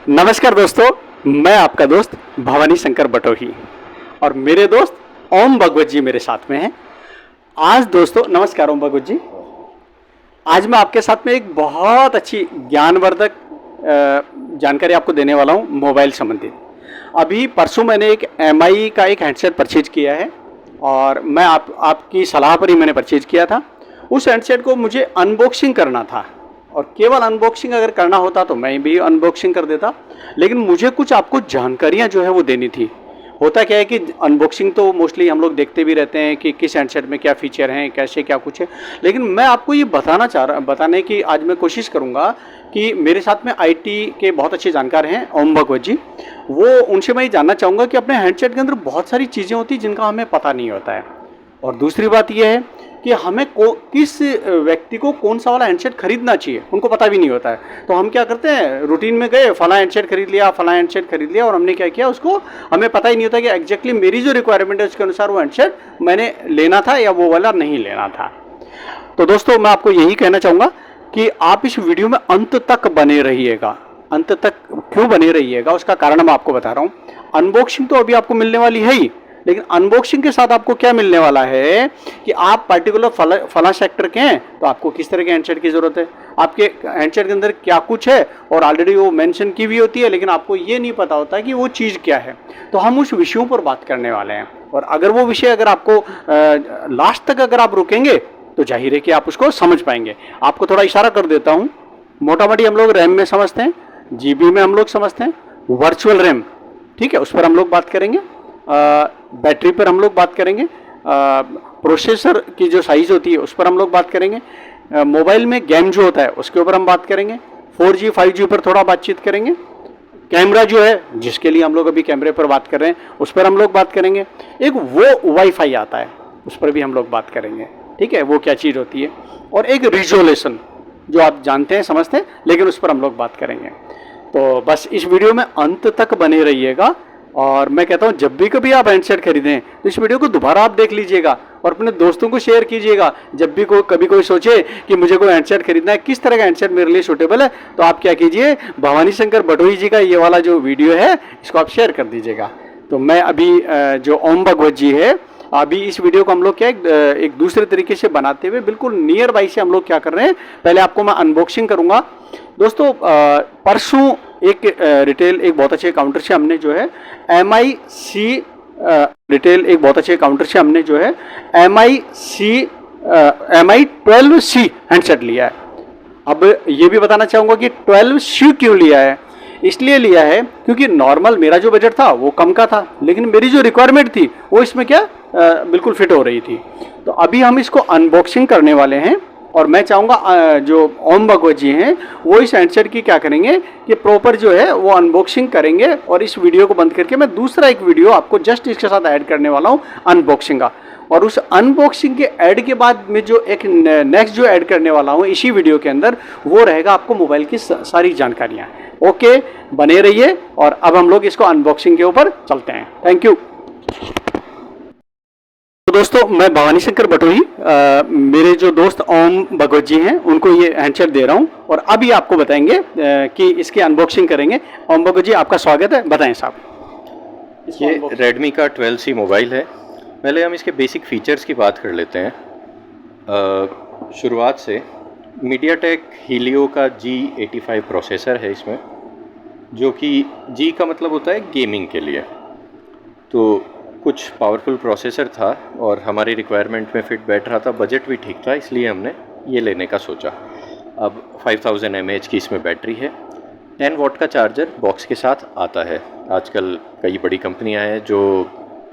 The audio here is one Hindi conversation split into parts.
नमस्कार दोस्तों, मैं आपका दोस्त भवानी शंकर बटोही और मेरे दोस्त ओम भगवत जी मेरे साथ में हैं। आज दोस्तों नमस्कार ओम भगवत जी। आज मैं आपके साथ में एक बहुत अच्छी ज्ञानवर्धक जानकारी आपको देने वाला हूं मोबाइल संबंधित। अभी परसों मैंने एक MI का एक हैंडसेट परचेज किया है और मैं आपकी सलाह पर ही मैंने परचेज किया था। उस हैंडसेट को मुझे अनबॉक्सिंग करना था और केवल अनबॉक्सिंग अगर करना होता तो मैं भी अनबॉक्सिंग कर देता, लेकिन मुझे कुछ आपको जानकारियां जो है वो देनी थी। होता क्या है कि अनबॉक्सिंग तो मोस्टली हम लोग देखते भी रहते हैं कि किस हैंडसेट में क्या फीचर हैं, कैसे क्या कुछ है, लेकिन मैं आपको ये बताने की आज मैं कोशिश करूंगा कि मेरे साथ में IT के बहुत अच्छे जानकार हैं ओम भगवत जी। वो उनसे मैं ये जानना चाहूँगा कि अपने हैंडसेट के अंदर बहुत सारी चीज़ें होती हैं जिनका हमें पता नहीं होता है। और दूसरी बात यह है कि हमें किस व्यक्ति को कौन सा वाला हैंडसेट खरीदना चाहिए उनको पता भी नहीं होता है। तो हम क्या करते हैं, रूटीन में गए, फला हैंडसेट खरीद लिया और हमने क्या किया, उसको हमें पता ही नहीं होता कि एग्जैक्टली मेरी जो रिक्वायरमेंट है उसके अनुसार वो हैंडसेट मैंने लेना था या वो वाला नहीं लेना था। तो दोस्तों मैं आपको यही कहना चाहूँगा कि आप इस वीडियो में अंत तक बने रहिएगा। अंत तक क्यों बने रहिएगा उसका कारण मैं आपको बता रहा हूँ। अनबॉक्सिंग तो अभी आपको मिलने वाली है ही, लेकिन अनबॉक्सिंग के साथ आपको क्या मिलने वाला है कि आप पर्टिकुलर फला सेक्टर के हैं तो आपको किस तरह के हैंडसेट की ज़रूरत है, आपके हैंडसेट के अंदर क्या कुछ है और ऑलरेडी वो मेंशन की भी होती है, लेकिन आपको ये नहीं पता होता कि वो चीज़ क्या है। तो हम उस विषयों पर बात करने वाले हैं और अगर वो विषय अगर आपको लास्ट तक अगर आप रुकेंगे तो जाहिर है कि आप उसको समझ पाएंगे। आपको थोड़ा इशारा कर देता हूँ। मोटा मोटी हम लोग रैम में समझते हैं, GB में हम लोग समझते हैं, वर्चुअल रैम, ठीक है, उस पर हम लोग बात करेंगे, बैटरी पर हम लोग बात करेंगे, प्रोसेसर की जो साइज़ होती है उस पर हम लोग बात करेंगे, मोबाइल में गेम जो होता है उसके ऊपर हम बात करेंगे, 4G 5G पर थोड़ा बातचीत करेंगे, कैमरा जो है जिसके लिए हम लोग अभी कैमरे पर बात कर रहे हैं उस पर हम लोग बात करेंगे, एक वो वाईफाई आता है उस पर भी हम लोग बात करेंगे, ठीक है, वो क्या चीज़ होती है, और एक रिजोल्यूशन जो आप जानते हैं समझते हैं, लेकिन उस पर हम लोग बात करेंगे। तो बस इस वीडियो में अंत तक बने रहिएगा और मैं कहता हूं जब भी कभी आप हैंडसेट खरीदें तो इस वीडियो को दोबारा आप देख लीजिएगा और अपने दोस्तों को शेयर कीजिएगा। जब भी कभी कोई सोचे कि मुझे कोई हैंडसेट खरीदना है, किस तरह का हैंडसेट मेरे लिए सूटेबल है, तो आप क्या कीजिए, भवानी शंकर बटोही जी का ये वाला जो वीडियो है इसको आप शेयर कर दीजिएगा। तो मैं अभी जो ओम भगवत जी है, अभी इस वीडियो को हम लोग क्या एक दूसरे तरीके से बनाते हुए बिल्कुल नियर बाई से हम लोग क्या कर रहे हैं, पहले आपको मैं अनबॉक्सिंग करूंगा। दोस्तों परसों एक रिटेल एक बहुत अच्छे काउंटर से हमने जो है MI 12C हैंडसेट लिया है। अब ये भी बताना चाहूँगा कि 12C क्यों लिया है। इसलिए लिया है क्योंकि नॉर्मल मेरा जो बजट था वो कम का था, लेकिन मेरी जो रिक्वायरमेंट थी वो इसमें क्या बिल्कुल फिट हो रही थी। तो अभी हम इसको अनबॉक्सिंग करने वाले हैं और मैं चाहूँगा जो ओम भगवत जी हैं वो इस हैंडसेट की क्या करेंगे कि प्रॉपर जो है वो अनबॉक्सिंग करेंगे और इस वीडियो को बंद करके मैं दूसरा एक वीडियो आपको जस्ट इसके साथ ऐड करने वाला हूँ अनबॉक्सिंग का। और उस अनबॉक्सिंग के ऐड के बाद में जो एक नेक्स्ट जो ऐड करने वाला हूँ इसी वीडियो के अंदर, वो रहेगा आपको मोबाइल की सारी जानकारियाँ। ओके, बने रहिए और अब हम लोग इसको अनबॉक्सिंग के ऊपर चलते हैं। Thank you. तो दोस्तों मैं भवानी शंकर बटोही, मेरे जो दोस्त ओम भगवत जी हैं उनको ये हैंडसेट दे रहा हूँ और अभी आपको बताएंगे कि इसकी अनबॉक्सिंग करेंगे। ओम भगवत जी आपका स्वागत है, बताएं साहब। ये रेडमी का 12C मोबाइल है। पहले हम इसके बेसिक फीचर्स की बात कर लेते हैं। शुरुआत से मीडियाटेक हीलियो का G85 प्रोसेसर है इसमें, जो कि G का मतलब होता है गेमिंग के लिए। तो कुछ पावरफुल प्रोसेसर था और हमारी रिक्वायरमेंट में फिट बैठ रहा था, बजट भी ठीक था, इसलिए हमने ये लेने का सोचा। अब 5000 mAh की इसमें बैटरी है, 10 वॉट का चार्जर बॉक्स के साथ आता है। आजकल कई बड़ी कंपनियां हैं जो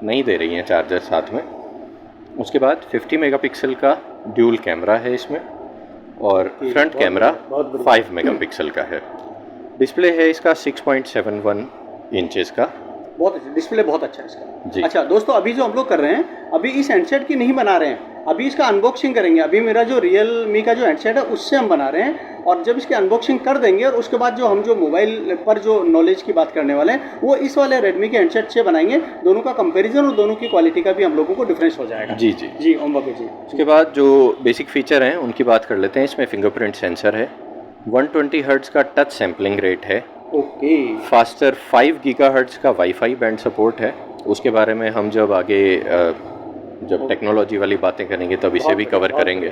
नहीं दे रही हैं चार्जर साथ में। उसके बाद 50 मेगापिक्सल का ड्यूल कैमरा है इसमें और फ्रंट कैमरा 5 मेगापिक्सल का है। डिस्प्ले है इसका 6.71 इंचेस का। बहुत डिस्प्ले बहुत अच्छा है इसका जी। अच्छा दोस्तों, अभी जो हम लोग कर रहे हैं, अभी इस हैंडसेट की नहीं बना रहे हैं, अभी इसका अनबॉक्सिंग करेंगे। अभी मेरा जो रियलमी का जो हैंडसेट है उससे हम बना रहे हैं और जब इसकी अनबॉक्सिंग कर देंगे और उसके बाद जो हम जो मोबाइल पर जो नॉलेज की बात करने वाले हैं वो इस वाले रेडमी के हैंडसेट से बनाएंगे। दोनों का कंपैरिजन और दोनों की क्वालिटी का भी हम लोगों को डिफरेंस हो जाएगा। जी जी जी ओम भगवत जी। उसके बाद जो बेसिक फीचर हैं उनकी बात कर लेते हैं। इसमें फिंगरप्रिंट सेंसर है, 120 हर्ट्ज़ का टच सैम्पलिंग रेट है, ओके। फास्टर 5 गीगाहर्ट्ज़ का वाईफाई बैंड सपोर्ट है। उसके बारे में हम जब आगे जब टेक्नोलॉजी वाली बातें करेंगे तब इसे भी कवर करेंगे।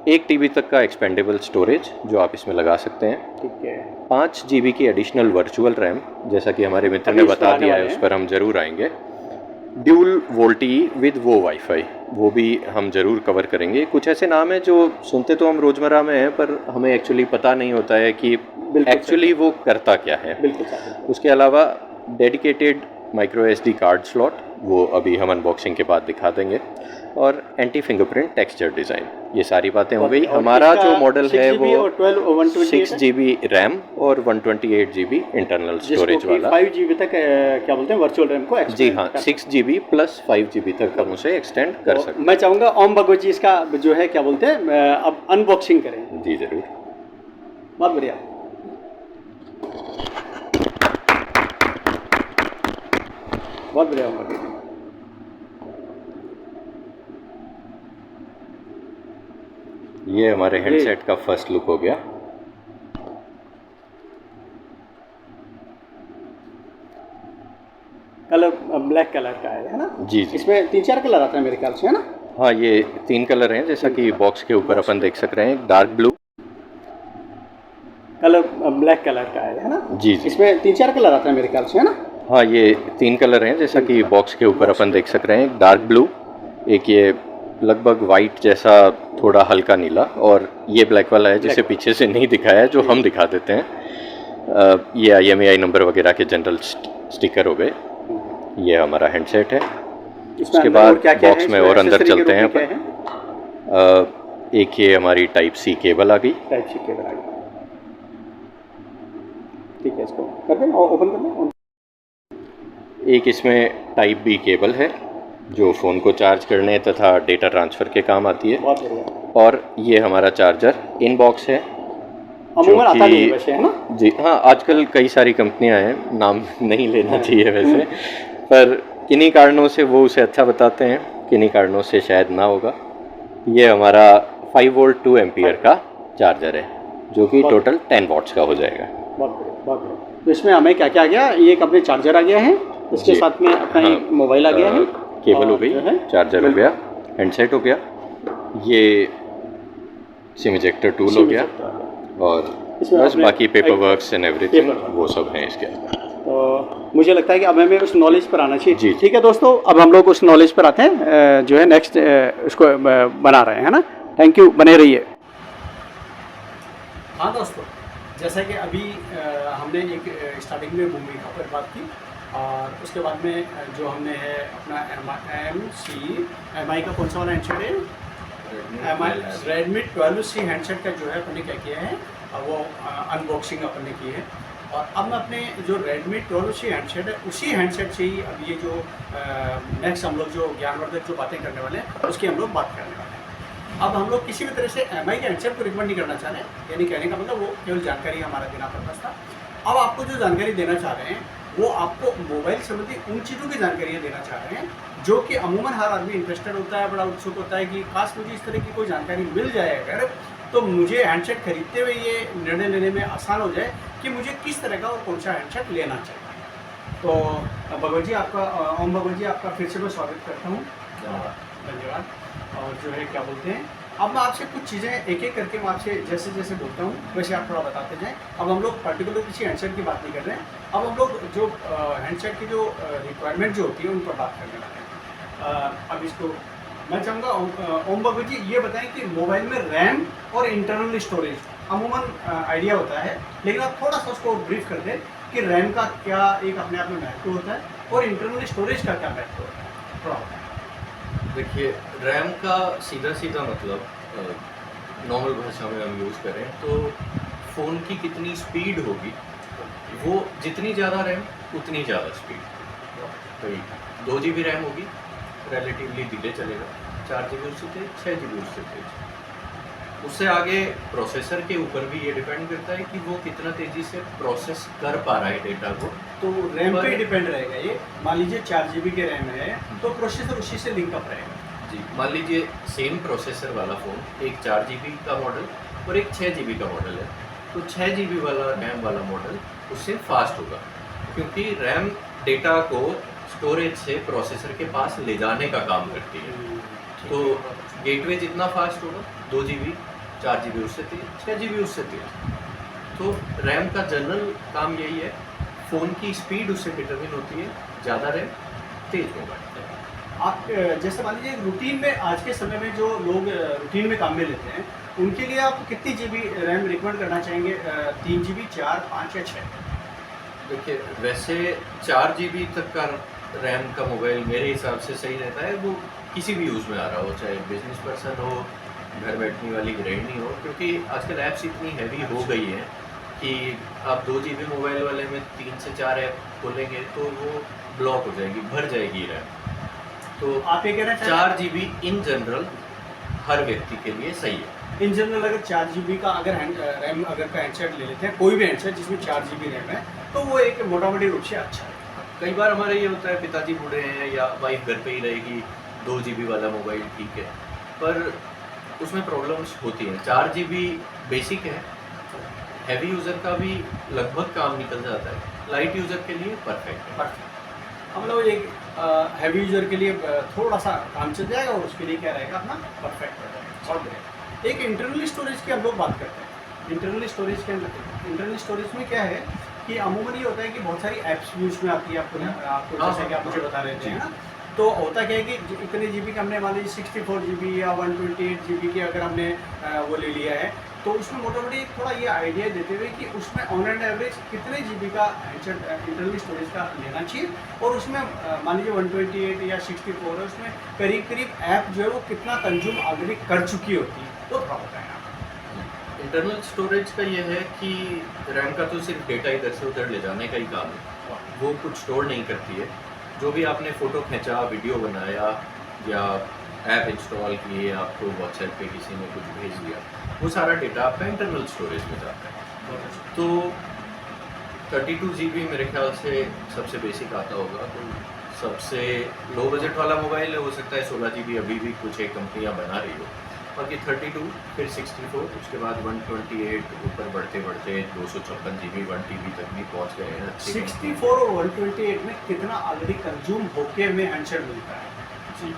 1 टीबी तक का एक्सपेंडेबल स्टोरेज जो आप इसमें लगा सकते हैं। ठीक है। 5 जीबी की एडिशनल वर्चुअल रैम, जैसा कि हमारे मित्र ने बता दिया है, उस पर हम ज़रूर आएंगे। ड्यूल वोल्टी विद वो वाईफाई, वो भी हम ज़रूर कवर करेंगे। कुछ ऐसे नाम हैं जो सुनते तो हम रोज़मर्रा में हैं, पर हमें एक्चुअली पता नहीं होता है कि एक्चुअली वो करता क्या है। बिल्कुल। उसके अलावा dedicated micro SD card slot, वो अभी हम अनबॉक्सिंग के बाद दिखा देंगे। और एंटी फिंगरप्रिंट टेक्सचर डिज़ाइन, ये सारी बातें हो गई। हमारा जो मॉडल है वो 6 GB रैम और 128 GB इंटरनल स्टोरेज वाला। 5 GB तक क्या बोलते हैं वर्चुअल रैम को जी हाँ, 6 GB प्लस 5 GB तक हम उसे एक्सटेंड कर सकते हैं। मैं चाहूँगा ओम भगवत जी इसका जो है क्या बोलते हैं अब अनबॉक्सिंग करें। जी ज़रूर। बहुत बढ़िया। बहुत बढ़िया ओम भगवत जी। ये हमारे हेडसेट का फर्स्ट लुक हो गया। कलर ब्लैक कलर का है ना? जी। इसमें 3-4 कलर आता है मेरे ख्याल से, है ना? हाँ, ये 3 कलर हैं, जैसा कि बॉक्स के ऊपर अपन देख सक रहे हैं। Dark blue, colour black colour का है ना? जी। इसमें 3-4 कलर आता है मेरे ख्याल से, है ना? हाँ, ये 3 कलर हैं, जैसा कि बॉक्स के ऊपर अपन देख सक रहे हैं। डार्क ब्लू, एक ये लगभग वाइट जैसा थोड़ा हल्का नीला, और ये ब्लैक वाला है जिसे पीछे से नहीं दिखाया है, जो हम दिखा देते हैं। ये IMEI नंबर वगैरह के जनरल स्टिकर हो गए। ये हमारा हैंडसेट है। उसके बाद बॉक्स में और अंदर चलते हैं अपन। एक ये हमारी टाइप C केबल आ गई। ठीक है, इसको कर दें और ओपन कर दें। एक इसमें टाइप B केबल है जो फ़ोन को चार्ज करने तथा डेटा ट्रांसफ़र के काम आती है। बहुत बढ़िया। और ये हमारा चार्जर इन बॉक्स है, अमूमन आता नहीं है वैसे, है ना? जी हाँ, आजकल कई सारी कंपनियां हैं, नाम नहीं लेना चाहिए वैसे, पर किन्हीं कारणों से वो उसे अच्छा बताते हैं, किन्हीं कारणों से शायद ना होगा। ये हमारा 5 वोल्ट 2 एम्पियर का चार्जर है, जो कि टोटल 10 वॉट्स का हो जाएगा। बहुत बढ़िया, बहुत बढ़िया। तो इसमें हमें क्या क्या आ गया? ये एक अपने चार्जर आ गया है, इसके साथ में अपना एक मोबाइल आ गया है, केबल हो गई, चार्जर हो गया, हैंडसेट हो गया, ये सिम इजेक्टर टूल हो गया, और बस बाकी पेपर वर्क्स एंड एवरीथिंग वो सब हैं इसके अंदर। तो मुझे लगता है कि अब हमें उस नॉलेज पर आना चाहिए। जी। ठीक है दोस्तों, अब हम लोग उस नॉलेज पर आते हैं जो है नेक्स्ट उसको बना रहे हैं, है ना? थैंक यू, बने रहिए। हाँ दोस्तों, जैसा कि अभी हमने एक स्टार्टिंग में भूमिका पर बात की, और उसके बाद में जो हमने है अपना MI का कौन सा वाला हैंडसेट है? Redmi 12C हैंडसेट का जो है अपने क्या किया है वो अनबॉक्सिंग अपन ने की है। और अब मैं अपने जो Redmi 12C हैंडसेट है उसी हैंडसेट से ही अब ये जो नेक्स्ट हम लोग जो ज्ञानवर्धक जो बातें करने वाले हैं उसकी हम लोग बात करने वाले हैं। अब हम लोग किसी भी तरह से MI के हैंडसेट को रिकमेंड नहीं करना चाह रहे हैं, यानी कहने का मतलब वो केवल जानकारी हमारा देना पर्पस था। अब आपको जो जानकारी देना चाह रहे हैं वो आपको मोबाइल संबंधी उन चीज़ों की जानकारियाँ देना चाह रहे हैं जो कि अमूमन हर आदमी इंटरेस्टेड होता है, बड़ा उत्सुक होता है कि काश मुझे इस तरह की कोई जानकारी मिल जाए अगर, तो मुझे हैंडसेट खरीदते हुए ये निर्णय लेने में आसान हो जाए कि मुझे किस तरह का और कौन सा हैंडसेट लेना चाहिए। तो भगवत जी आपका, ओम भगवत जी आपका फिर से मैं स्वागत करता हूँ, धन्यवाद। और जो है क्या बोलते हैं, अब मैं आपसे कुछ चीज़ें एक एक करके मैं आपसे जैसे जैसे बोलता हूँ वैसे आप थोड़ा बताते जाएं। अब हम लोग पर्टिकुलर किसी हैंडसेट की बात नहीं कर रहे हैं, अब हम लोग जो हैंडसेट की जो रिक्वायरमेंट जो होती है उन पर बात करने वाले हैं। अब इसको मैं चाहूँगा ओम भगवत जी ये बताएं कि मोबाइल में रैम और इंटरनल स्टोरेज अमूमन आइडिया होता है, लेकिन आप थोड़ा सा उसको ब्रीफ कर दें कि रैम का क्या एक अपने आप में महत्व होता है और इंटरनल स्टोरेज का क्या महत्व होता है, थोड़ा बताएं। देखिए, रैम का सीधा सीधा मतलब नॉर्मल भाषा में हम यूज़ करें तो फ़ोन की कितनी स्पीड होगी, वो जितनी ज़्यादा रैम उतनी ज़्यादा स्पीड। तो 2 GB रैम होगी, रिलेटिवली धीरे चलेगा, 4 GB उससे तेज, 6 GB उससे तेज। उससे आगे प्रोसेसर के ऊपर भी ये डिपेंड करता है कि वो कितना तेज़ी से प्रोसेस कर पा रहा है डेटा को। तो रैम पे डिपेंड रहेगा ये। मान लीजिए 4 GB के रैम है तो प्रोसेसर उसी से लिंकअप रहेगा। जी, मान लीजिए सेम प्रोसेसर वाला फ़ोन, एक 4 GB का मॉडल और एक 6 GB का मॉडल है, तो 6 GB वाला रैम वाला मॉडल उससे फास्ट होगा, क्योंकि रैम डेटा को स्टोरेज से प्रोसेसर के पास ले जाने का काम करती है। तो गेटवे जितना फास्ट होगा, 2 GB 4 GB उससे तेज, 6 GB उससे तेज। तो रैम का जनरल काम यही है, फ़ोन की स्पीड उससे डिटरमिन होती है, ज़्यादा रैम तेज मोबाइल। आप जैसे मान लीजिए रूटीन में, आज के समय में जो लोग रूटीन में काम में लेते हैं, उनके लिए आप कितनी GB रैम रिकमेंड करना चाहेंगे? 3 GB, 4, 5 या 6? देखिए, वैसे 4 GB तक का रैम का मोबाइल मेरे हिसाब से सही रहता है, वो किसी भी यूज़ में आ रहा हो, चाहे बिजनेस पर्सन हो, घर बैठने वाली गृहिणी हो, क्योंकि आजकल ऐप्स इतनी हैवी हो गई हैं कि आप 2 GB मोबाइल वाले में 3 से 4 ऐप खोलेंगे तो वो ब्लॉक हो जाएगी, भर जाएगी रैम। तो आप ये कहना चाहें 4 GB इन जनरल हर व्यक्ति के लिए सही है। इन जनरल अगर 4 GB का अगर रैम अगर का हैंडसेट ले लेते हैं, कोई भी हैंडसेट जिसमें 4 GB रैम है, तो वो एक मोटामोटी रूप से अच्छा है। कई बार हमारे ये होता है, पिताजी बूढ़े हैं या वाइफ घर पे ही रहेगी, 2 GB वाला मोबाइल ठीक है, पर उसमें प्रॉब्लम्स होती हैं। 4 GB बेसिक है, हैवी यूज़र का भी लगभग काम निकल जाता है, लाइट यूज़र के लिए परफेक्ट है। हम लोग एक हैवी यूजर के लिए थोड़ा सा काम चल जाएगा, और उसके लिए क्या रहेगा अपना परफेक्ट हो जाएगा, सॉल्व रहेगा। एक इंटरनल स्टोरेज की हम लोग बात करते हैं। इंटरनल स्टोरेज के अंदर, इंटरनल स्टोरेज में क्या है कि अमूमन ये होता है कि बहुत सारी ऐप्स भी उसमें आती है, आपको हाँ, जैसे कि आप मुझे बता रहे थे, है ना? तो होता क्या है कि इतने GB का हमने मान लीजिए 64 GB या 128 GB की अगर हमने वो ले लिया है, तो उसमें मोटामोटी थोड़ा ये आइडिया देते हुए कि उसमें ऑन एंड एवरेज कितने GB का इंटरनल स्टोरेज का लेना चाहिए, और उसमें मान लीजिए 128 या 64 है, उसमें करीब करीब ऐप जो है वो कितना कंज्यूम ऑलरेडी कर चुकी होती है, वो थोड़ा बताएं आप। इंटरनल स्टोरेज का ये है कि रैम का तो सिर्फ डेटा इधर से उधर ले जाने का ही काम है, वो कुछ स्टोर नहीं करती है। जो भी आपने फ़ोटो खींचा, वीडियो बनाया या ऐप इंस्टॉल किए, आपको व्हाट्सएप पे किसी ने कुछ भेज दिया, वो सारा डेटा आपका इंटरनल स्टोरेज में जाता है। तो 32 GB मेरे ख्याल से सबसे बेसिक आता होगा। तो सबसे लो बजट वाला मोबाइल है, हो सकता है 16 GB अभी भी कुछ एक कंपनियाँ बना रही हो, बाकी 32, फिर 64, उसके बाद 128, ऊपर बढ़ते बढ़ते 256 GB 1 TB तक भी पहुँच गए हैं। 64 और 128 में कितना ऑलरेडी कंज्यूम होके हमें हैंडसेट मिलता है? जी,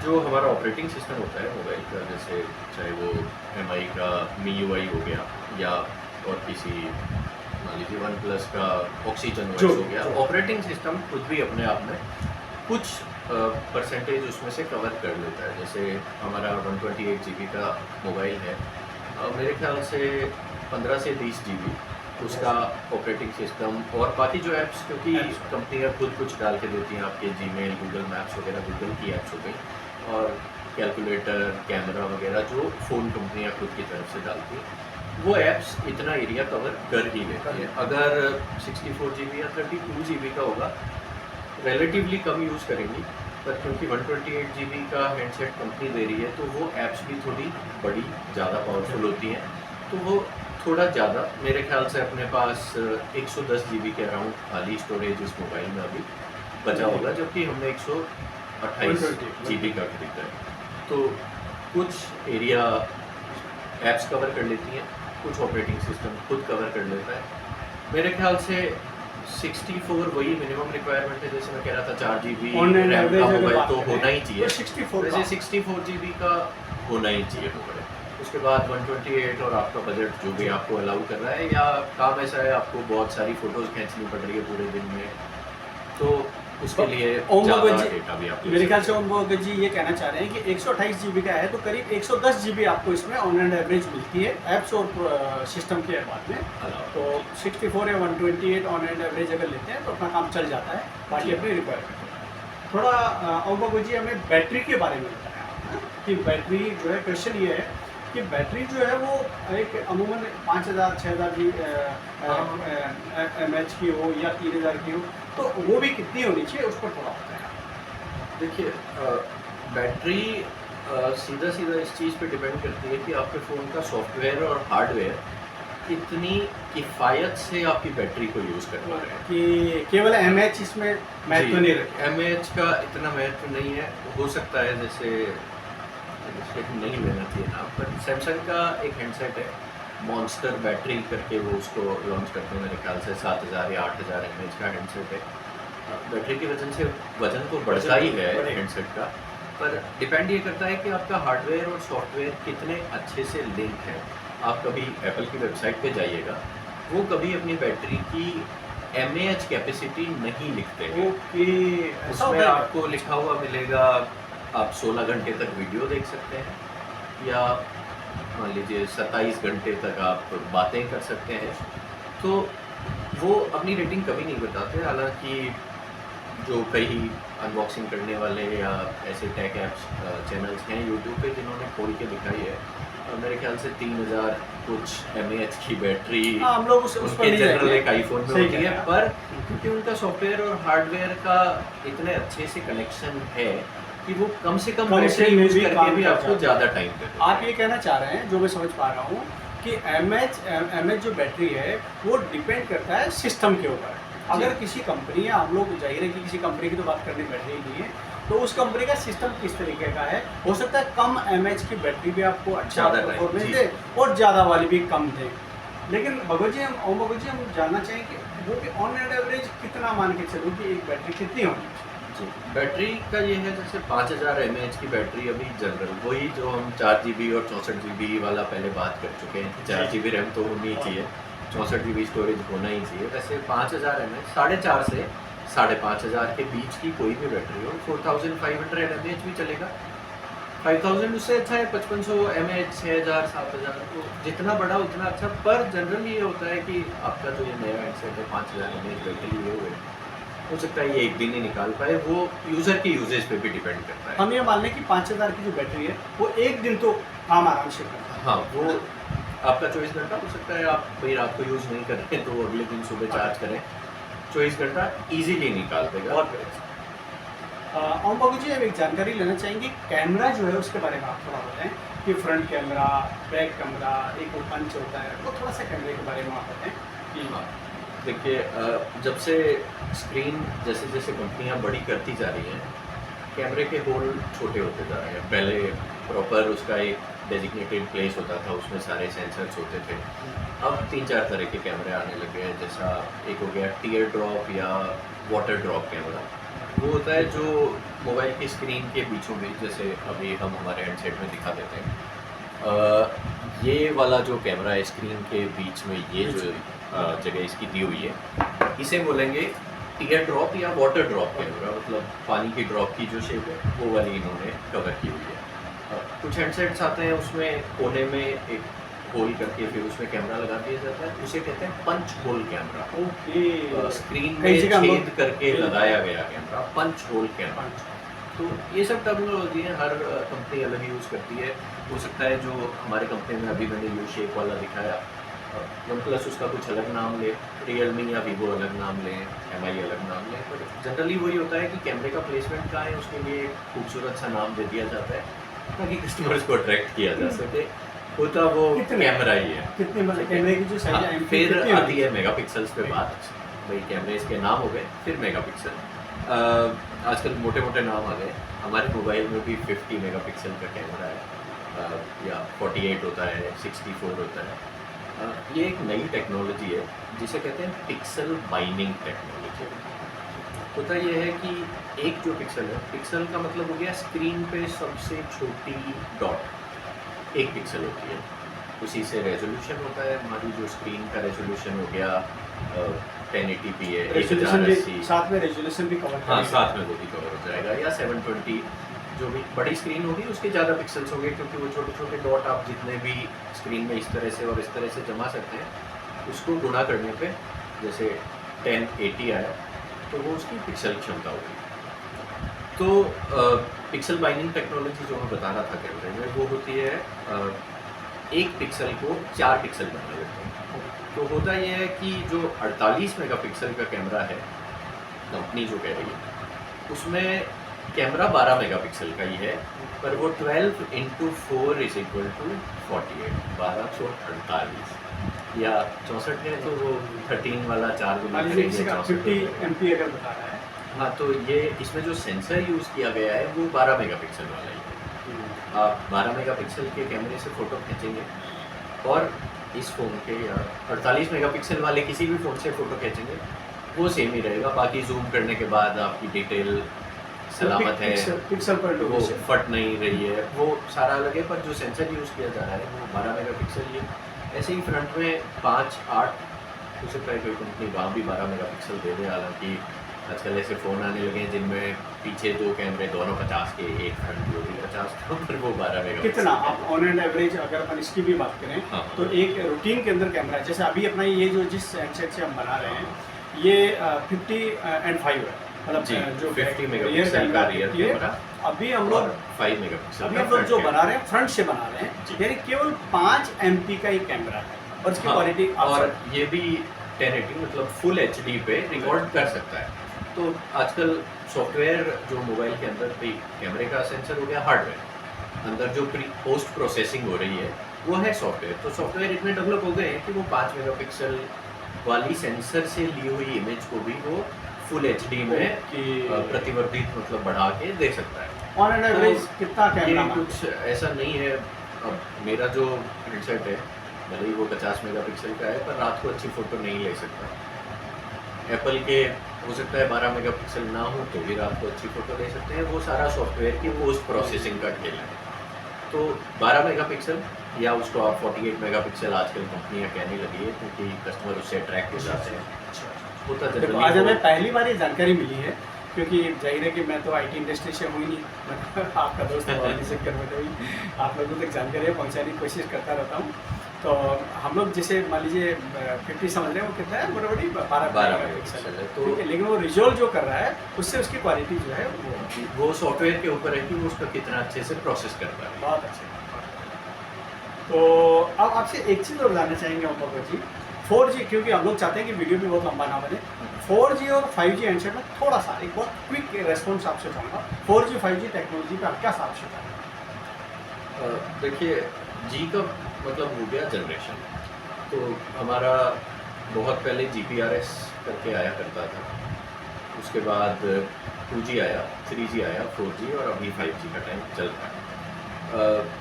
जो हमारा ऑपरेटिंग सिस्टम होता है मोबाइल का, जैसे चाहे वो MI का MIUI हो गया या और किसी मान लीजिए वन प्लस का ऑक्सीजन OS हो गया, ऑपरेटिंग सिस्टम खुद भी अपने आप में कुछ परसेंटेज उसमें से कवर कर लेता है। जैसे हमारा 128 GB का मोबाइल है, मेरे ख्याल से 15 से 20 GB उसका ऑपरेटिंग सिस्टम और बाकी जो ऐप्स, क्योंकि कंपनियाँ खुद कुछ डाल के देती हैं, आपके जीमेल, गूगल मैप्स वगैरह गूगल की ऐप्स हो गई, और कैलकुलेटर, कैमरा वगैरह जो फ़ोन कंपनियाँ खुद की तरफ से डालती हैं, वो ऐप्स इतना एरिया कवर कर ही लेती है। अगर 64 GB या 32 GB का होगा, रिलेटिवली कम यूज़ करेंगी, पर क्योंकि 128 GB का हैंडसेट कंपनी दे रही है, तो वो ऐप्स भी थोड़ी बड़ी, ज़्यादा पावरफुल होती हैं, तो वो थोड़ा ज़्यादा, मेरे ख्याल से अपने पास 110 GB के अराउंड खाली स्टोरेज इस मोबाइल में अभी बचा होगा, जबकि हमने 128 GB का खरीदा है। तो कुछ एरिया ऐप्स कवर कर लेती हैं, कुछ ऑपरेटिंग सिस्टम खुद कवर कर लेता है। मेरे ख्याल से 64 वही मिनिमम रिक्वायरमेंट है, जैसे मैं कह रहा था 4 GB रैम का मोबाइल तो होना ही चाहिए, 64 वैसे 64 GB का होना ही चाहिए मोबाइल। उसके बाद 128 और आपका बजट जो भी आपको अलाउ कर रहा है, या काम ऐसा है आपको बहुत सारी फ़ोटोज़ खींचनी पड़ रही है पूरे दिन में, तो उसके लिए ज़्यादा डेटा भी आपको, मेरे ख्याल से ओम भगत जी ये कहना चाह रहे हैं कि 128 GB का है, तो करीब 110 GB आपको इसमें ऑन एंड एवरेज मिलती है ऐप्स और सिस्टम के बाद में। तो 64 या 128 ऑन एंड एवरेज अगर लेते हैं तो अपना काम चल जाता है, बाकी अपनी रिक्वायरमेंट। थोड़ा ओम भगत जी हमें बैटरी के बारे में बताया कि बैटरी जो है, क्वेश्चन ये है कि बैटरी जो है वो एक अमूमन 5000 6000 mAh की हो या 3000 की हो, तो वो भी कितनी होनी चाहिए, उस पर थोड़ा बताएं। देखिए, बैटरी सीधा सीधा इस चीज़ पे डिपेंड करती है कि आपके फ़ोन का सॉफ्टवेयर और हार्डवेयर कितनी किफ़ायत से आपकी बैटरी को यूज़ करवा रहे हैं। कि केवल mAh इसमें महत्व नहीं रखे। mAh का इतना महत्व नहीं है। हो सकता है जैसे नहीं लेना चाहिए नाम, पर सैमसंग का एक हैंडसेट है मॉन्स्टर बैटरी करके वो उसको लॉन्च करते हैं, मेरे ख्याल से 7000 या 8000 mAh का हैंडसेट है। बैटरी की वजह से वजन तो बढ़ता ही है हैंडसेट का, पर डिपेंड ये करता है कि आपका हार्डवेयर और सॉफ्टवेयर कितने अच्छे से लिंक है। आप कभी एप्पल की वेबसाइट पे जाइएगा, वो कभी अपनी बैटरी की mAh कैपेसिटी नहीं लिखते हैं। ओके, ऐसा उसमें होता है क्या? आपको लिखा हुआ मिलेगा आप 16 घंटे तक वीडियो देख सकते हैं, या मान लीजिए 27 घंटे तक आप बातें कर सकते हैं। तो वो अपनी रेटिंग कभी नहीं बताते। हालांकि जो कई अनबॉक्सिंग करने वाले या ऐसे टेक एप्स चैनल्स हैं यूट्यूब पे जिन्होंने खोल के दिखाई है, मेरे ख्याल से 3000 कुछ mAh की बैटरी हाँ, हम लोग उस पर उनके नहीं जनरल जाएंगे। एक आईफोन में सही होती कह है, रहे हैं। पर क्योंकि उनका सॉफ्टवेयर और हार्डवेयर का इतने अच्छे से कनेक्शन है कि वो कम से कम कम से बैटरी यूज भी करके काम भी कर आपको जाता है। ज़्यादा टाइम दे देता आप ये कहना चाह रहे हैं, जो मैं समझ पा रहा हूँ, कि एमएच जो बैटरी है वो डिपेंड करता है सिस्टम के ऊपर। अगर किसी कंपनी या हम लोग जाहिर है कि किसी कंपनी की तो बात करने बैठे ही नहीं है, तो उस कंपनी का सिस्टम किस तरीके का है, हो सकता है कम एमएच की बैटरी भी आपको अच्छा ज़्यादा time, परफॉर्मेंस जी। दे और ज़्यादा वाली भी कम दे। लेकिन भगवत जी, ओम भगवत जी, हम जानना चाहें कि वो भी ऑन एंड एवरेज कितना मान के चलो कि एक बैटरी कितनी होनी चाहिए? जी, बैटरी का ये है जैसे 5000 mAh की बैटरी अभी जनरल, वही जो हम 4 GB और 64 GB वाला पहले बात कर चुके हैं। 4 GB रैम तो होनी ही चाहिए, 64 GB स्टोरेज होना ही चाहिए। वैसे 5000 mAh 4.5 से 5500 के बीच की कोई भी बैटरी हो, 4500 mAh भी चलेगा। 5000 उससे अच्छा है, 5500 mAh 6000 7000, तो जितना बड़ा उतना अच्छा। पर जनरली ये होता है कि आपका जो ये नया हैंडसेट है 5000 mAh बैटरी लिए हुए, हो सकता है ये एक दिन ही निकाल पाए, वो यूज़र की यूजेज पे भी डिपेंड करता है। हम ये मान लें कि 5000 की जो बैटरी है वो एक दिन तो काम आराम से करता है। हाँ, वो आपका 24 घंटा हो सकता है। आप भाई रात को यूज़ नहीं कर रहे हैं तो अगले दिन सुबह चार्ज करें, 24 घंटा इजीली निकाल देगा। बहुत बढ़िया। ओम बाबू जी, हम एक जानकारी लेना चाहेंगे, कैमरा जो है उसके बारे में आप थोड़ा बताएं कि फ्रंट कैमरा, बैक कैमरा, एक वो पंच होता है, वो थोड़ा सा कैमरे के बारे में आप बताएं कि हाँ, देखिए, जब से स्क्रीन जैसे जैसे कंपनियां बड़ी करती जा रही हैं, कैमरे के होल छोटे होते जा रहे हैं। पहले प्रॉपर उसका एक डेजिग्नेटेड प्लेस होता था, उसमें सारे सेंसर्स होते थे। अब 3-4 तरह के कैमरे आने लगे हैं। जैसा एक हो गया टीयर ड्रॉप या वाटर ड्रॉप कैमरा, वो होता है जो मोबाइल की स्क्रीन के बीचों बीच, जैसे अभी हम हमारे हैंडसेट में दिखा देते हैं, ये वाला जो कैमरा है स्क्रीन के बीच में, ये जो जगह इसकी दी हुई है, इसे बोलेंगे टीयर ड्रॉप या वाटर ड्रॉप कैमरा। मतलब पानी की ड्रॉप की जो शेप है वो वाली इन्होंने कवर की हुई है। कुछ हैंडसेट्स आते हैं उसमें कोने में एक होल करके फिर उसमें कैमरा लगा दिया जाता है, उसे कहते हैं punch hole camera. Okay, screen कई में जगह हम लोग- छेद करके लगाया गया कैमरा, पंच होल कैमरा। तो ये सब टर्मिनोलॉजी है, हर कंपनी अलग यूज़ करती है। हो सकता है जो हमारे कंपनी में अभी मैंने यू शेप वाला दिखाया, वन प्लस उसका कुछ अलग नाम ले, रियलमी या वीवो अलग नाम लें, MI अलग नाम लें, पर जनरली वही होता है कि कैमरे का प्लेसमेंट कहाँ है उसके लिए एक खूबसूरत सा नाम दे दिया जाता है ताकि कस्टमर्स को अट्रैक्ट किया जा सके। होता वो कितने? कैमरा ही है। कितने मतलब कैमरे की जो साइज हाँ, है फिर कितनी आती होती है मेगापिक्सल्स पे बात। भाई कैमरे इसके नाम हो गए, फिर मेगापिक्सल। आजकल मोटे मोटे नाम आ गए। हमारे मोबाइल में भी 50 मेगापिक्सल का कैमरा है, या 48 होता है, 64 होता है। ये एक नई टेक्नोलॉजी है जिसे कहते हैं पिक्सल बाइंडिंग टेक्नोलॉजी। होता ये है कि एक जो पिक्सल है, पिक्सल का मतलब हो गया स्क्रीन पे सबसे छोटी डॉट, एक पिक्सल होती है। उसी से रेजोल्यूशन होता है। हमारी जो स्क्रीन का रेजोल्यूशन हो गया 1080p है, रेजोल्यूशन 1080, भी साथ में रेजोल्यूशन भी कवर हाँ करेगा। साथ में वो भी कवर हो जाएगा, या 720। जो भी बड़ी स्क्रीन होगी उसके ज़्यादा पिक्सल्स होंगे, क्योंकि वो छोटे छोटे डॉट आप जितने भी स्क्रीन में इस तरह से और इस तरह से जमा सकते हैं, उसको गुणा करने पे जैसे 1080 आया तो वो उसकी पिक्सल क्षमता होगी। तो पिक्सल बाइंडिंग टेक्नोलॉजी जो मैं बता रहा था कैमरे में, वो होती है एक पिक्सल को 4 पिक्सल बना लेते हैं। तो होता यह है कि जो 48 मेगापिक्सल का कैमरा है, कंपनी जो कह रही है, उसमें कैमरा 12 मेगापिक्सल का ही है, पर वो 12x4 = 48, 1248, या 64 है तो वो 13 वाला 4 गुना मान लीजिए करेंगे, किसी का 64 50 हो MP अगर बता रहा है, हाँ, तो ये इसमें जो सेंसर यूज़ किया गया है वो 12 मेगापिक्सल वाला ही है। आप 12 मेगापिक्सल के कैमरे से फ़ोटो खींचेंगे और इस फ़ोन के या 48 मेगापिक्सल वाले किसी भी फ़ोन से फ़ोटो खींचेंगे वो सेम ही रहेगा। बाकी जूम करने के बाद आपकी डिटेल सलामत है, पिक्सल पर वो फट नहीं रही है, वो सारा अलग है। पर जो सेंसर यूज़ किया जा रहा है वो 12 मेगापिक्सल ही है। ऐसे ही फ्रंट में 5, 8 हो सकता है कोई कंपनी वहाँ भी 12 मेगापिक्सल दे दे। हालांकि आजकल ऐसे फ़ोन आने लगे हैं जिनमें पीछे 2 कैमरे दोनों 50 के, एक फ्रंट वो भी 50 का, पर वो 12 मेगापिक्सल कितना आप ऑन एंड एवरेज अगर अपन इसकी भी बात करें हाँ। तो एक रूटीन के अंदर कैमरा है, जैसे अभी अपना ये जो जिस हैंडसेट से हम बना रहे हैं ये 50 and 5 है, मतलब जी, जो 50 मेगापिक्सल का रियर कैमरा, अभी हम लोग 5 मेगापिक्सल अभी का हम लोग फ्रंट जो कैमरा। बना रहे हैं फ्रंट से बना रहे हैं, यानी केवल 5 MP का ही कैमरा है और इसकी हाँ, क्वालिटी और ये भी 1080 मतलब फुल HD पे रिकॉर्ड कर सकता है। तो आजकल सॉफ्टवेयर जो मोबाइल के अंदर भी कैमरे का सेंसर हो गया, हार्डवेयर अंदर जो पोस्ट प्रोसेसिंग हो रही है वो है सॉफ्टवेयर। तो सॉफ्टवेयर इतने डेवलप हो गए हैं कि वो 5 मेगापिक्सल वाली सेंसर से ली हुई इमेज को भी वो फुल HD में प्रतिवर्धित मतलब बढ़ा के दे सकता है। ऑन एंड एवरेज कितना ये कैमरा कुछ ऐसा नहीं है। अब मेरा जो हेडसेट है भले ही वो 50 मेगापिक्सल का है, पर रात को अच्छी फ़ोटो नहीं ले सकता। एप्पल के हो सकता है 12 मेगापिक्सल ना हो तो भी रात को अच्छी फ़ोटो ले सकते हैं। वो सारा सॉफ्टवेयर की पोस्ट प्रोसेसिंग का खेल है। तो 12 मेगापिक्सल या उसको आप 48 मेगापिक्सल आजकल कंपनियां कहने लगी है क्योंकि कस्टमर उससे अट्रैक्ट हो जाते हैं। होता देखो, जनरली आज हमें पहली बार ये जानकारी मिली है क्योंकि जाहिर है कि मैं तो IT इंडस्ट्री से हूँ ही नहीं, मैं आपका दोस्त भवानी शंकर बटोही, आप लोगों तक जानकारी पहुँचाने की कोशिश करता रहता हूँ। तो हम लोग जैसे मान लीजिए 50 समझ रहे हैं, वो कितना है बराबरी 12 मेगापिक्सल है, तो ठीक है, लेकिन वो रिजोल्व जो कर रहा है उससे उसकी क्वालिटी जो है वो सॉफ्टवेयर के ऊपर है कि वो उसका कितना अच्छे से प्रोसेस करता है। बहुत अच्छे। तो अब आपसे एक चीज़ और जानना चाहेंगे ओम भगत जी, 4G, क्योंकि हम लोग चाहते हैं कि वीडियो भी बहुत लंबा ना बने, 4G और 5G हैंडसेट में थोड़ा सा एक बहुत क्विक रेस्पॉन्स आपसे चाहूँगा। 4G 5G टेक्नोलॉजी पे आप क्या साथ चाहेंगे? देखिए, जी का मतलब हो गया जनरेशन। तो हमारा बहुत पहले GPRS करके आया करता था, उसके बाद 2G आया, 3G आया, 4G और अभी 5G का टाइम चल रहा है।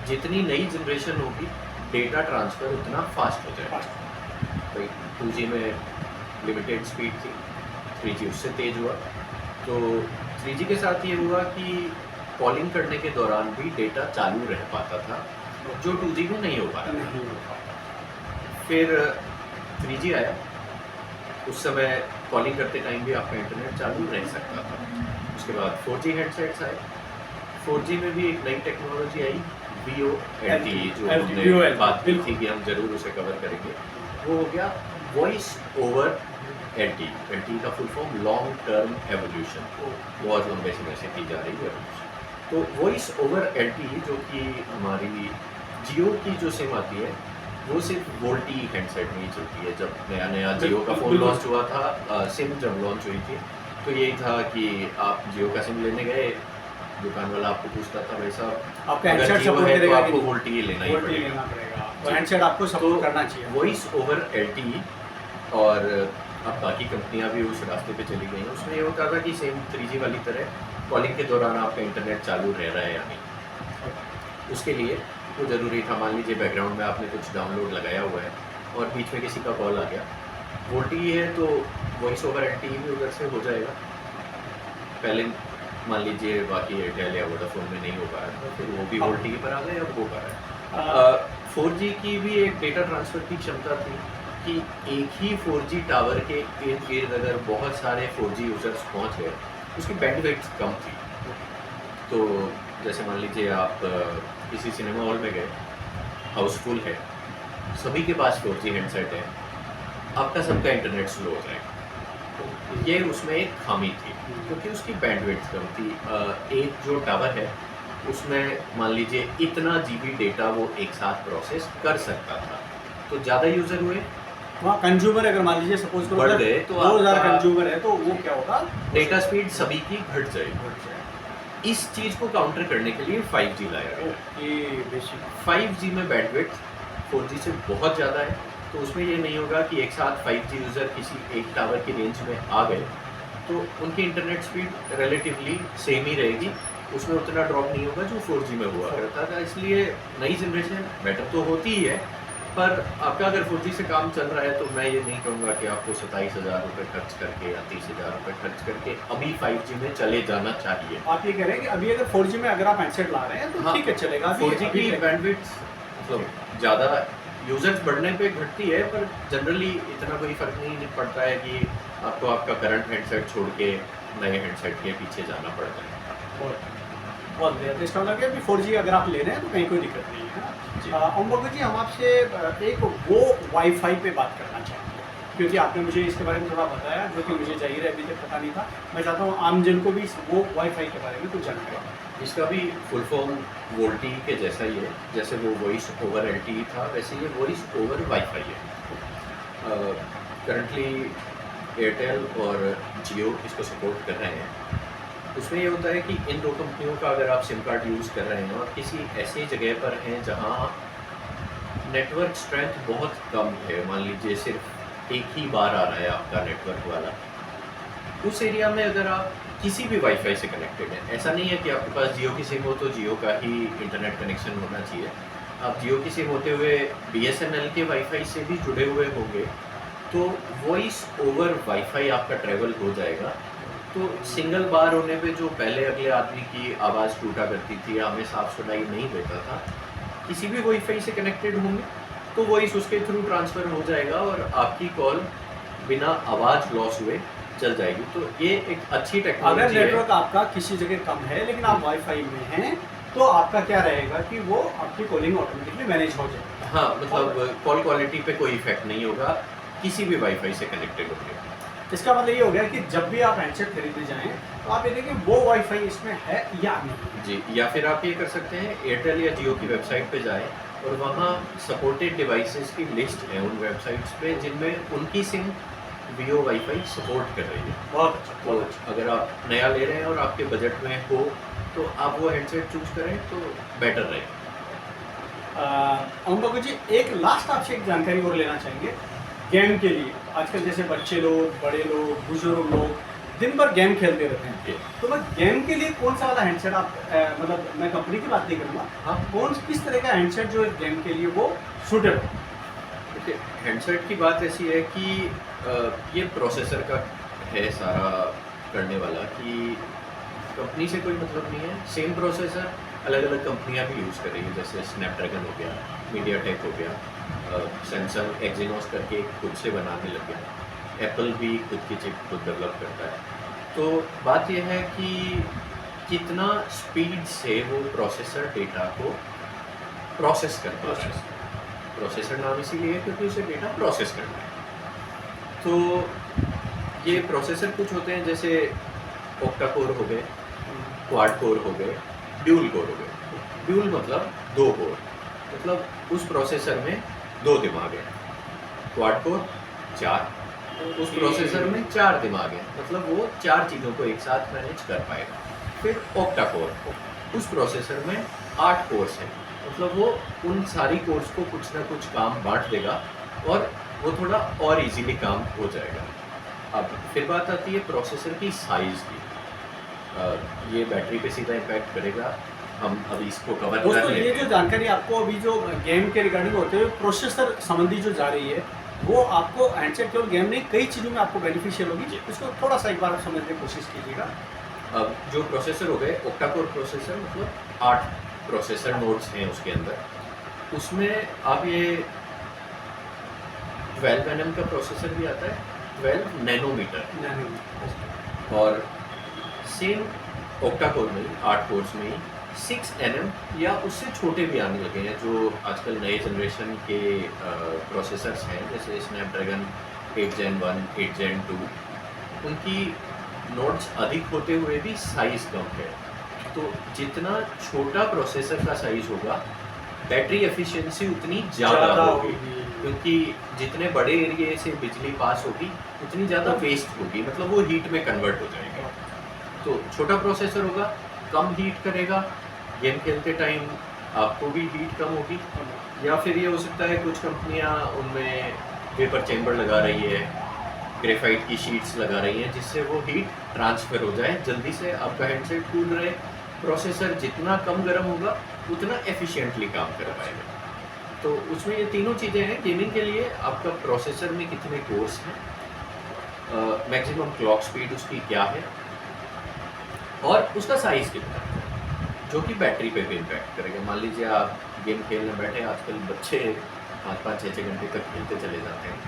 जितनी नई जनरेशन होगी डेटा ट्रांसफ़र उतना फास्ट हो जाएगा। भाई 2G में लिमिटेड स्पीड थी, 3G उससे तेज़ हुआ। तो 3G के साथ ये हुआ कि कॉलिंग करने के दौरान भी डेटा चालू रह पाता था जो 2G में नहीं हो पाता था। फिर 3G आया, उस समय कॉलिंग करते टाइम भी आपका इंटरनेट चालू रह सकता था। उसके बाद 4G हेडसेट्स आए, 4G में भी एक नई टेक्नोलॉजी आई VoLTE, जो हमने बात की थी कि हम ज़रूर उसे कवर करेंगे। वो हो गया वॉइस ओवर LTE। LTE का full form long term evolution, बहुत लंबे समय से की जा रही है। तो वॉइस ओवर LTE जो कि हमारी जियो की जो सिम आती है वो सिर्फ VoLTE हैंडसेट में ही चलती है। जब नया नया जियो का फ़ोन लॉन्च हुआ था, सिम जब लॉन्च हुई थी तो यही था कि आप जियो का सिम लेने गए, दुकान वाला आपको पूछता था भाई साहब आपका अगर हैंडसेट जियो सपोर्ट है तो करेगा आपको VoLTE लेना ही लेना पड़ेगा। पड़ेगा, तो हैंडसेट आपको सपोर्ट करना चाहिए। वॉइस ओवर LTE और अब बाकी कंपनियां भी उस रास्ते पे चली गई हैं। उसमें ये होता था कि सेम 3G वाली तरह कॉलिंग के दौरान आपका इंटरनेट चालू रह रहा है या नहीं, उसके लिए वो ज़रूरी था। मान लीजिए बैकग्राउंड में आपने कुछ डाउनलोड लगाया हुआ है और बीच में किसी का कॉल आ गया, VoLTE है तो वॉइस ओवर LTE भी उधर से हो जाएगा। पहले मान लीजिए बाकी एयरटेल या वोडाफोन में नहीं हो पा रहा था, फिर वो भी VoLTE पर आ गए, अब हो पा रहा है। 4G की भी एक डेटा ट्रांसफ़र की क्षमता थी कि एक ही 4G टावर के इर्द गिर्द अगर बहुत सारे 4G यूज़र्स पहुंच गए, उसकी बैंडविड्थ कम थी। तो जैसे मान लीजिए आप किसी सिनेमा हॉल में गए, हाउसफुल है, सभी के पास 4G हैंडसेट है, आपका सबका इंटरनेट स्लो हो जाएगा। तो ये उसमें एक खामी थी क्योंकि उसकी बैंडविड्थ कम थी। एक जो टावर है उसमें मान लीजिए इतना GB डेटा वो एक साथ प्रोसेस कर सकता था। तो ज़्यादा यूज़र हुए, वहाँ कंज्यूमर अगर मान लीजिए सपोज बढ़ गए तो 2000 आपका कंज्यूमर है तो वो क्या होगा, डेटा स्पीड सभी की घट जाएगी। इस चीज़ को काउंटर करने के लिए 5G लाया गया। ये बेसिक 5G में बैंडविड्थ 4G से बहुत ज़्यादा है, तो उसमें ये नहीं होगा कि एक साथ 5G यूज़र किसी एक टावर की रेंज में आ गए तो उनकी इंटरनेट स्पीड रिलेटिवली सेम ही रहेगी, उसमें उतना ड्रॉप नहीं होगा जो 4G में हुआ करता था। इसलिए नई जनरेशन बेटर तो होती ही है, पर आपका अगर 4G से काम चल रहा है तो मैं ये नहीं कहूँगा कि आपको 27,000 रुपये खर्च करके या 30,000 रुपये खर्च करके अभी 5G में चले जाना चाहिए। आप ये कह रहे हैं कि अभी अगर 4G में अगर आप हैंडसेट ला रहे हैं तो हाँ, ठीक है चलेगा। 4G की बैंडविड्थ मतलब ज़्यादा यूजर्स बढ़ने पे घटती है, पर जनरली इतना कोई फ़र्क नहीं पड़ता है कि आपको आपका करंट हैंडसेट छोड़ के नए हैंडसेट के पीछे जाना पड़ता है। बहुत बढ़िया। तो इसका मतलब है कि 4G अगर आप ले रहे हैं तो कहीं कोई दिक्कत नहीं जी। है। ओम भगत जी, हम आपसे एक वो वाईफाई पे बात करना चाहेंगे, क्योंकि आपने मुझे इसके बारे में थोड़ा बताया जो कि मुझे जाहिर है अभी तक पता नहीं था। मैं चाहता हूँ आम जन को भी वो वाईफाई के बारे में कुछ जानकारी। इसका भी फुल फॉर्म वोल्टी के जैसा ही है, जैसे वो वॉइस ओवर LTE था वैसे ये वॉइस ओवर वाईफाई है। करंटली एयरटेल और जियो इसको सपोर्ट कर रहे हैं। उसमें ये होता है कि इन दो कंपनियों का अगर आप सिम कार्ड यूज़ कर रहे हैं और किसी ऐसी जगह पर हैं जहां नेटवर्क स्ट्रेंथ बहुत कम है, मान लीजिए सिर्फ एक ही बार आ रहा है आपका नेटवर्क वाला, उस एरिया में अगर आप किसी भी वाईफाई से कनेक्टेड हैं, ऐसा नहीं है कि आपके पास जियो की सिम हो तो जियो का ही इंटरनेट कनेक्शन होना चाहिए। आप जियो की सिम होते हुए BSNL के वाईफाई से भी जुड़े हुए होंगे तो वॉइस ओवर वाईफाई आपका ट्रैवल हो जाएगा। तो सिंगल बार होने पे जो पहले अगले आदमी की आवाज़ टूटा करती थी या हमें साफ सुनाई नहीं देता था, किसी भी वाईफाई से कनेक्टेड होंगे तो वॉइस उसके थ्रू ट्रांसफ़र हो जाएगा और आपकी कॉल बिना आवाज़ लॉस हुए चल जाएगी। तो ये एक अच्छी अगर टेक्नोलॉजी है। नेटवर्क आपका किसी जगह कम है लेकिन आप वाईफाई में हैं तो आपका क्या रहेगा कि वो आपकी कॉलिंग ऑटोमेटिकली मैनेज हो जाएगी। हाँ, मतलब कॉल क्वालिटी पे कोई इफेक्ट नहीं होगा किसी भी वाईफाई से कनेक्टेड होने का। इसका मतलब ये हो गया कि जब भी आप हैंडसेट खरीदने जाएं तो आप ये देखिए वो वाईफाई इसमें है या नहीं। जी, या फिर आप ये कर सकते हैं एयरटेल या जियो की वेबसाइट पे जाएं और वहाँ सपोर्टेड डिवाइसेस की लिस्ट है उन वेबसाइट्स पे जिनमें उनकी सिम वीओ वाईफाई सपोर्ट कर रही है। बहुत अच्छा, तो बहुत अच्छा। अगर आप नया ले रहे हैं और आपके बजट में हो तो आप वो हैंडसेट चूज करें तो बेटर रहेगा। ओम भगत जी, एक लास्ट आपसे एक जानकारी और लेना चाहेंगे गेम के लिए। आजकल जैसे बच्चे लोग, बड़े लोग, बुजुर्ग लोग दिन भर गेम खेलते रहते हैं, जी। तो मैं गेम के लिए कौन सा वाला हैंडसेट आप मतलब मैं कंपनी की बात नहीं करूँगा, हाँ। कौन किस तरह का हैंडसेट जो है गेम के लिए वो सूटेबल है? देखिए, हैंडसेट की बात ऐसी है कि ये प्रोसेसर का है सारा करने वाला, कि कंपनी से कोई मतलब नहीं है। सेम प्रोसेसर अलग अलग कंपनियां भी यूज़ कर रही हैं, जैसे स्नैपड्रैगन हो गया, मीडियाटेक हो गया, सैमसंग एक्जिनोस करके खुद से बनाने लग गया, एप्पल भी खुद की चिप खुद डेवलप करता है। तो बात यह है कि कितना स्पीड से वो प्रोसेसर डेटा को प्रोसेस करता है। प्रोसेसर नाम इसीलिए है क्योंकि उसे डेटा प्रोसेस करना है। तो ये प्रोसेसर कुछ होते हैं जैसे ऑक्टा कोर हो गए, क्वाड कोर हो गए, ड्यूल कोर हो गए। ड्यूल मतलब दो कोर, मतलब उस प्रोसेसर में दो दिमाग हैं। क्वाड कोर 4, उस प्रोसेसर में 4 दिमाग हैं, मतलब वो 4 चीज़ों को एक साथ मैनेज कर पाएगा। फिर ऑक्टा कोर, उस प्रोसेसर में 8 कोर्स हैं, मतलब वो उन सारी कोर्स को कुछ ना कुछ काम बांट देगा और वो थोड़ा और इजीली काम हो जाएगा। अब फिर बात आती है प्रोसेसर की साइज़ की। ये बैटरी पे सीधा इम्पैक्ट करेगा, हम अभी इसको कवर कर दोस्तों, लेते ये हैं। जो जानकारी आपको अभी जो गेम के रिगार्डिंग होते हुए प्रोसेसर संबंधी जो जा रही है, वो आपको हैंडसेट केवल गेम नहीं कई चीज़ों में आपको बेनिफिशियल होगी। इसको थोड़ा सा एक बार समझने की कोशिश कीजिएगा। अब जो प्रोसेसर हो गए ऑक्टा कोर प्रोसेसर, मतलब 8 प्रोसेसर नोड्स हैं उसके अंदर। उसमें आप ये 12 nm का प्रोसेसर भी आता है, 12 नैनोमीटर। और सेम ऑक्टा कोर में ही 8 कोर्स में ही 6 nm या उससे छोटे भी आने लगे हैं, जो आजकल नए जनरेशन के प्रोसेसर्स हैं, जैसे स्नैपड्रैगन 8 Gen 1, 8 Gen 2। उनकी नोड्स अधिक होते हुए भी साइज़ कम है। तो जितना छोटा प्रोसेसर का साइज़ होगा, बैटरी एफिशिएंसी उतनी ज़्यादा होगी, क्योंकि जितने बड़े एरिया से बिजली पास होगी उतनी ज़्यादा वेस्ट होगी, मतलब वो हीट में कन्वर्ट हो जाएगा। तो छोटा प्रोसेसर होगा, कम हीट करेगा, गेम खेलते टाइम आपको भी हीट कम होगी। या फिर ये हो सकता है कुछ कंपनियां उनमें वेपर चेंबर लगा रही है, ग्रेफाइट की शीट्स लगा रही हैं, जिससे वो हीट ट्रांसफ़र हो जाए जल्दी से, आपका हैंडसेट कूल रहे। प्रोसेसर जितना कम गर्म होगा उतना एफिशिएंटली काम कर पाएगा। तो उसमें ये तीनों चीज़ें हैं। गेमिंग के लिए आपका प्रोसेसर में कितने कोर्स हैं, मैक्सिमम क्लॉक स्पीड उसकी क्या है, और उसका साइज़ कितना है, जो कि बैटरी पे भी इम्पैक्ट करेगा। मान लीजिए आप गेम खेलने बैठे, आजकल बच्चे 5-5, 6-6 घंटे तक खेलते चले जाते हैं।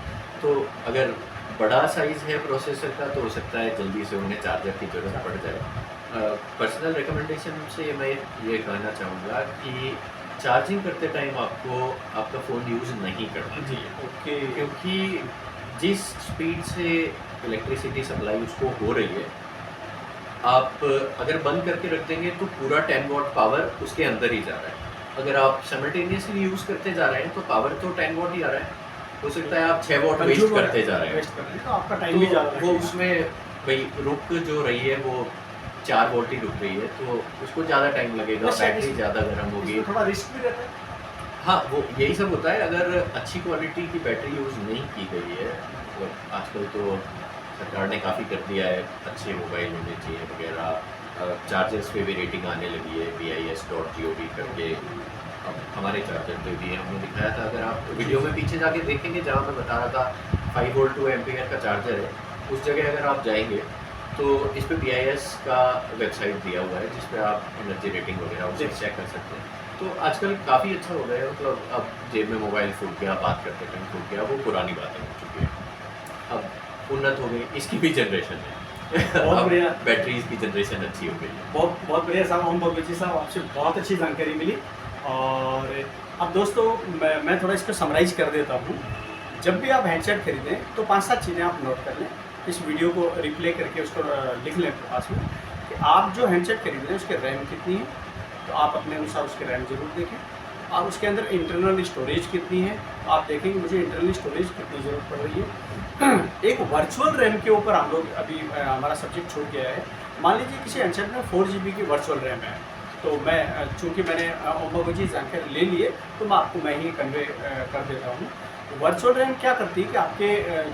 तो अगर बड़ा साइज़ है प्रोसेसर का तो हो सकता है जल्दी से उन्हें चार्जर की ज़रूरत पड़ जाए। पर्सनल रिकमेंडेशन से मैं ये कहना चाहूँगा कि चार्जिंग करते टाइम आपको आपका फ़ोन यूज़ नहीं करना चाहिए, ओके। क्योंकि जिस स्पीड से इलेक्ट्रिसिटी सप्लाई उसको हो रही है, आप अगर बंद करके रख देंगे तो पूरा 10 वॉट पावर उसके अंदर ही जा रहा है। अगर आप साइमल्टेनियसली यूज़ करते जा रहे हैं तो पावर तो 10 वॉट ही आ रहा है। हो सकता है आप 6 वॉट वेस्ट करते जा रहे हैं, वेस्ट कर रहे हैं, तो आपका टाइम भी तो ज़्यादा वो लगेगा। उसमें भाई रुक जो रही है वो 4 वोल्ट ही रुक रही है, तो उसको ज़्यादा टाइम लगेगा, वैसे बैटरी ज़्यादा गर्म होगी। इसमें थोड़ा रिस्क भी रहता है। हाँ, वो यही सब होता है। अगर अच्छी क्वालिटी की बैटरी यूज़ नहीं की गई है, तो आजकल तो सरकार ने काफ़ी कर दिया है, अच्छे मोबाइल होने चाहिए वगैरह। चार्जर्स पे भी रेटिंग आने लगी है, BIS.gov करके। अब हमारे चार्जर पे भी हमने दिखाया था, अगर आप वीडियो में पीछे जाके देखेंगे जहाँ मैं बता रहा था 5 वोल्ट 2 एम्पियर का चार्जर है, उस जगह अगर आप जाएंगे तो इस पे BIS का वेबसाइट दिया हुआ है, जिस पे आप एनर्जी रेटिंग वगैरह उसे चेक कर सकते हैं। तो आजकल काफ़ी अच्छा हो गया है, मतलब अब जेब में मोबाइल फूट गया, बात करते टाइम फूट गया, वो पुरानी बातें हो चुकी है। अब उन्नत हो गई, इसकी भी जनरेशन है। बहुत अब बढ़िया। बैटरीज की जनरेशन अच्छी हो गई है। बहुत बहुत बढ़िया साहब, ओम भगवत जी साहब, आपसे बहुत अच्छी जानकारी मिली। और अब दोस्तों मैं थोड़ा इसको समराइज कर देता हूँ। जब भी आप हैंडसेट खरीदें तो 5-7 चीज़ें आप नोट कर लें, इस वीडियो को रिप्ले करके उसको लिख लें पास में, कि आप जो हैंडसेट खरीद रहे हैं उसके रैम कितनी है, तो आप अपने अनुसार उसके रैम ज़रूर देखें। और उसके अंदर इंटरनल स्टोरेज कितनी है, तो आप देखेंगे मुझे इंटरनल स्टोरेज कितनी ज़रूरत पड़ रही है। एक वर्चुअल रैम के ऊपर हम लोग अभी हमारा सब्जेक्ट छूट गया है। मान लीजिए किसी हैंडसेट में 4 GB की वर्चुअल रैम है, तो मैं चूँकि मैंने ओम भगवत जी जानकारी ले लिए, तो मैं ही कन्वे कर देता हूँ। वर्चुअल रैम क्या करती है कि आपके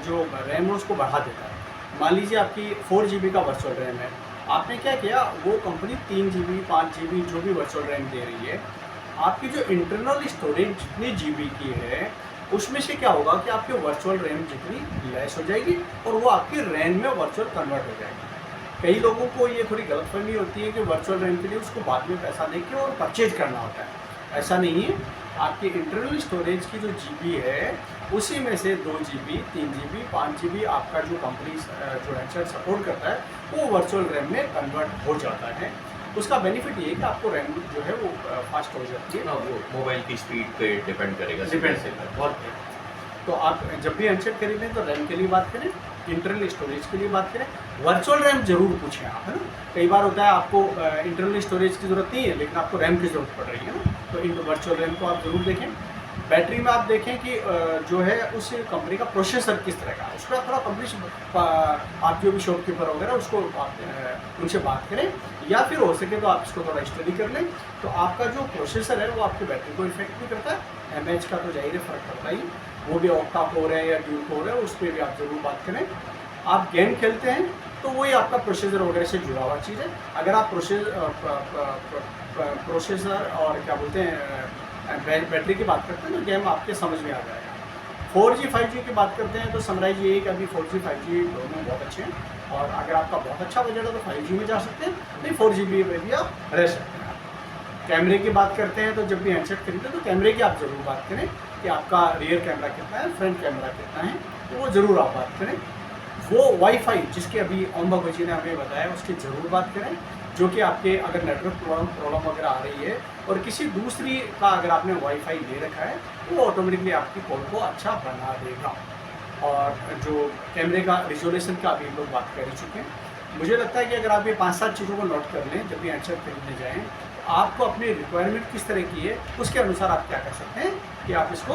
जो रैम है उसको बढ़ा देता है। मान लीजिए आपकी 4 GB का वर्चुअल रैम है, आपने क्या किया, वो कंपनी 3 GB 5 GB जो भी वर्चुअल रैम दे रही है, आपकी जो इंटरनल स्टोरेज जितनी GB की है उसमें से क्या होगा कि आपकी वर्चुअल रैम जितनी लेस हो जाएगी और वो आपकी रैम में वर्चुअल कन्वर्ट हो जाएगी। कई लोगों को ये थोड़ी गलतफहमी होती है कि वर्चुअल रैम के लिए उसको बाद में पैसा दे के और परचेज करना होता है। ऐसा नहीं है, आपकी इंटरनल स्टोरेज की जो GB है उसी में से 2 GB 3 GB 5 GB आपका जो कंपनी जो हैंडसेट सपोर्ट करता है वो वर्चुअल रैम में कन्वर्ट हो जाता है। उसका बेनिफिट ये है कि आपको रैम जो है वो फास्ट हो जाती है। हाँ, वो मोबाइल की स्पीड पे डिपेंड करेगा। डिपेंड से बहुत है। तो आप जब भी हैंडसेट खरीदें तो रैम के लिए बात करें, इंटरनल स्टोरेज के लिए बात करें, वर्चुअल रैम जरूर पूछें आप, है ना। कई बार होता है आपको इंटरनल स्टोरेज की ज़रूरत नहीं है लेकिन आपको रैम की ज़रूरत पड़ रही है ना, तो इन वर्चुअल रैम को आप ज़रूर देखें। बैटरी में आप देखें कि जो है उस कंपनी का प्रोसेसर किस तरह का है, उसका थोड़ा कंपनी आप जो भी शॉपकीपर वगैरह उसको आप उनसे बात करें, या फिर हो सके तो आप इसको थोड़ा स्टडी कर लें। तो आपका जो प्रोसेसर है वो आपकी बैटरी को इफेक्ट भी करता है। MAH का तो जाहिर है फ़र्क पड़ता ही, वो भी ऑक्टा कोर है या ड्यूल कोर है, उस पर भी आप ज़रूर बात करें। आप गेम खेलते हैं तो वही आपका प्रोसेसर वगैरह से जुड़ा हुआ चीज़ है। अगर आप प्रोसेसर और क्या बोलते हैं बैटरी की बात करते हैं तो गेम आपके समझ में आ जाएगा। 4G 5G की बात करते हैं तो समराइज ये है कि अभी 4G 5G दोनों बहुत अच्छे हैं, और अगर आपका बहुत अच्छा बजट है तो 5G में जा सकते हैं, नहीं 4GB में भी आप रह सकते हैं। कैमरे की बात करते हैं तो जब भी हैंडसेट खरीदें तो कैमरे की आप ज़रूर बात करें कि आपका रियर कैमरा कितना है, फ्रंट कैमरा कितना है, तो वो ज़रूर आप बात करें। वो वाईफाई जिसके अभी ओम भगवत जी ने हमें बताया उसकी ज़रूर बात करें, जो कि आपके अगर नेटवर्क प्रॉब्लम वगैरह आ रही है और किसी दूसरी का अगर आपने वाईफाई ले रखा है तो वो ऑटोमेटिकली आपकी कॉल को अच्छा बना देगा। और जो कैमरे का रिजोल्यूशन का अभी लोग बात कर ही चुके हैं। मुझे लगता है कि अगर आप ये 5-7 चीज़ों को नोट कर लें जब भी हैंडसेट खरीदने जाएँ, तो आपको अपनी रिक्वायरमेंट किस तरह की है उसके अनुसार आप क्या कर सकते हैं कि आप इसको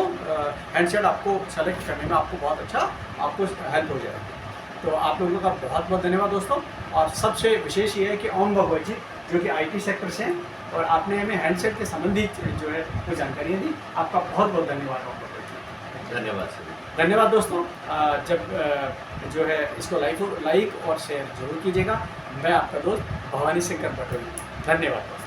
हैंडसेट आपको सेलेक्ट करने में आपको बहुत अच्छा आपको हेल्प हो जाएगी। तो आप लोगों का बहुत बहुत धन्यवाद दोस्तों। और सबसे विशेष ये है कि ओम भगवत जी जो कि IT सेक्टर से हैं और आपने हमें हैंडसेट के संबंधित जो है वो जानकारियाँ दी, आपका बहुत बहुत धन्यवाद ओम भगवत जी। धन्यवाद सर। धन्यवाद दोस्तों। जब जो है इसको लाइक और शेयर जरूर कीजिएगा। मैं आपका दोस्त भवानी शंकर बटोही, धन्यवाद।